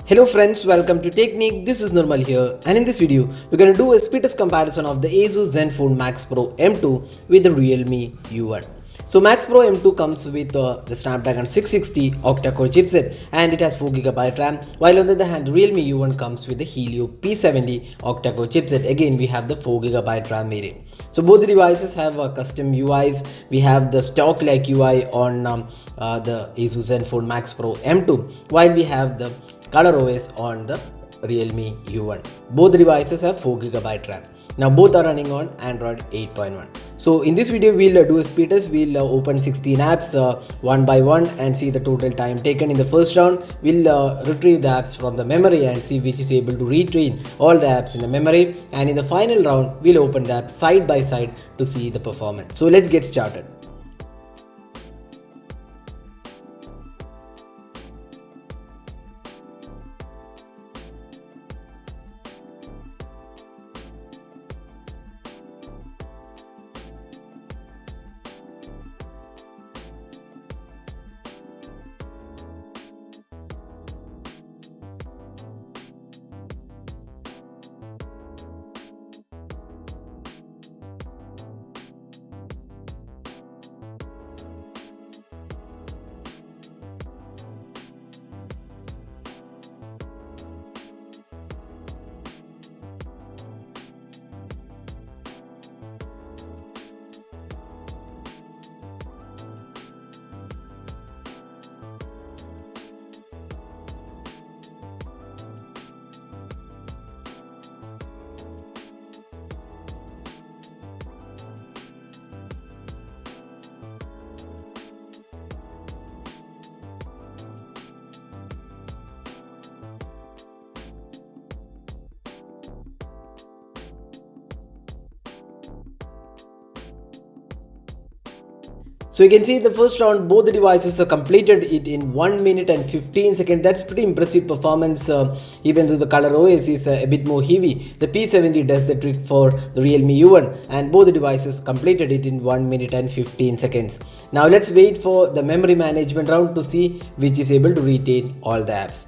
Hello friends, welcome to Technique. This is Nirmal here, and in this video, we're going to do a speed test comparison of the ASUS Zenfone Max Pro M2 with the Realme U1. So Max Pro M2 comes with the Snapdragon 660 octa-core chipset and it has 4GB RAM, while on the other hand, Realme U1 comes with the Helio P70 octa-core chipset. Again, we have the 4GB RAM variant. So both the devices have custom UIs. We have the stock like UI on the ASUS Zenfone Max Pro M2, while we have the Color OS on the Realme U1. Both devices have 4GB RAM. Now both are running on Android 8.1. So in this video we'll do a speed test. We'll open 16 apps one by one and see the total time taken. In the first round we'll retrieve the apps from the memory and see which is able to retrain all the apps in the memory, and in the final round we'll open the apps side by side to see the performance. So let's get started. So you can see the first round both the devices are completed it in 1 minute and 15 seconds. That's pretty impressive performance, even though the color OS is a bit more heavy. The P70 does the trick for the Realme U1 and both the devices completed it in 1 minute and 15 seconds. Now let's wait for the memory management round to see which is able to retain all the apps.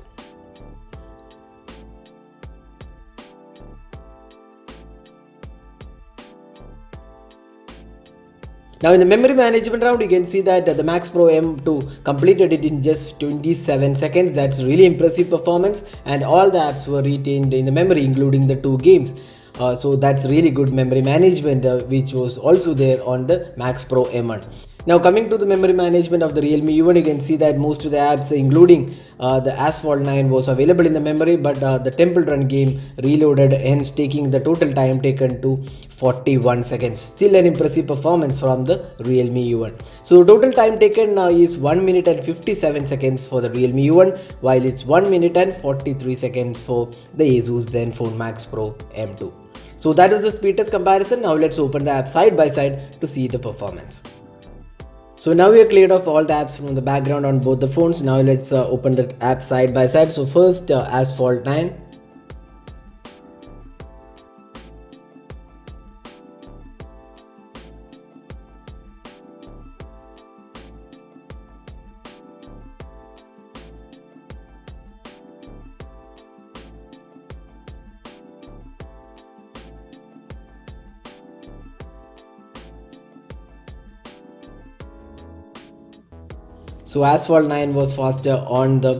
Now in the memory management round, you can see that the Max Pro M2 completed it in just 27 seconds. That's really impressive performance, and all the apps were retained in the memory, including the 2 games. So that's really good memory management, which was also there on the Max Pro M1. Now coming to the memory management of the Realme U1, you can see that most of the apps, including the Asphalt 9, was available in the memory, but the Temple Run game reloaded, hence taking the total time taken to 41 seconds. Still an impressive performance from the Realme U1. So total time taken is 1 minute and 57 seconds for the Realme U1, while it's 1 minute and 43 seconds for the ASUS Zenfone Max Pro M2. So that is the speed test comparison. Now let's open the app side by side to see the performance. So now we have cleared off all the apps from the background on both the phones. Now let's open the app side by side. So first Asphalt 9. So Asphalt 9 was faster on the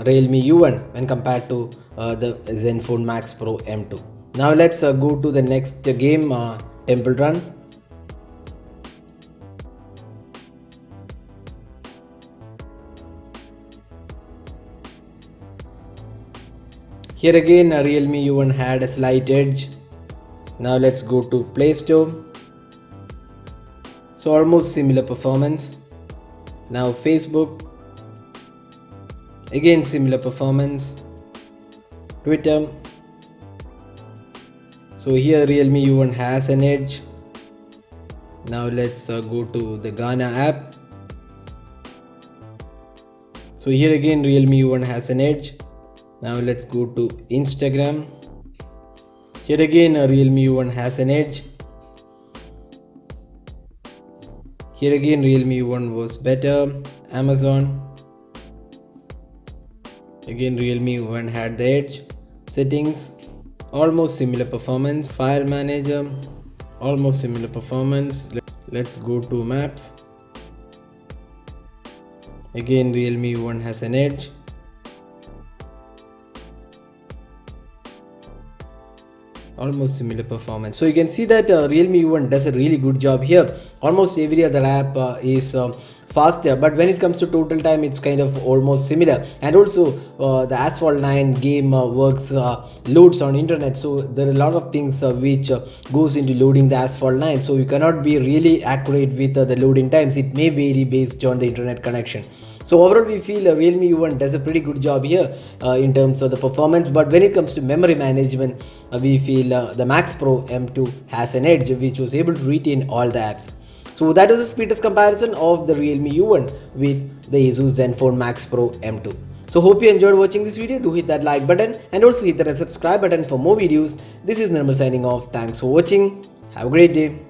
Realme U1 when compared to the Zenfone Max Pro M2. Now let's go to the next game, Temple Run. Here again Realme U1 had a slight edge. Now let's go to Play Store. So almost similar performance. Now Facebook, again similar performance. Twitter, so here Realme U1 has an edge. Now let's go to the Ghana app. So here again Realme U1 has an edge. Now let's go to Instagram. Here again Realme U1 has an edge. Here again Realme U1 was better. Amazon. Again, Realme U1 had the edge. Settings, almost similar performance. File manager, almost similar performance. Let's go to maps. Again, Realme U1 has an edge. Almost similar performance. So you can see that Realme U1 does a really good job here. Almost every other app is faster, but when it comes to total time, it's kind of almost similar. And also the Asphalt 9 game works loads on internet, so there are a lot of things which goes into loading the Asphalt 9, so you cannot be really accurate with the loading times. It may vary based on the internet connection. So overall, we feel Realme U1 does a pretty good job here in terms of the performance. But when it comes to memory management, we feel the Max Pro M2 has an edge, which was able to retain all the apps. So that was a speed test comparison of the Realme U1 with the ASUS Zenfone Max Pro M2. So hope you enjoyed watching this video. Do hit that like button and also hit the subscribe button for more videos. This is Nirmal signing off. Thanks for watching. Have a great day.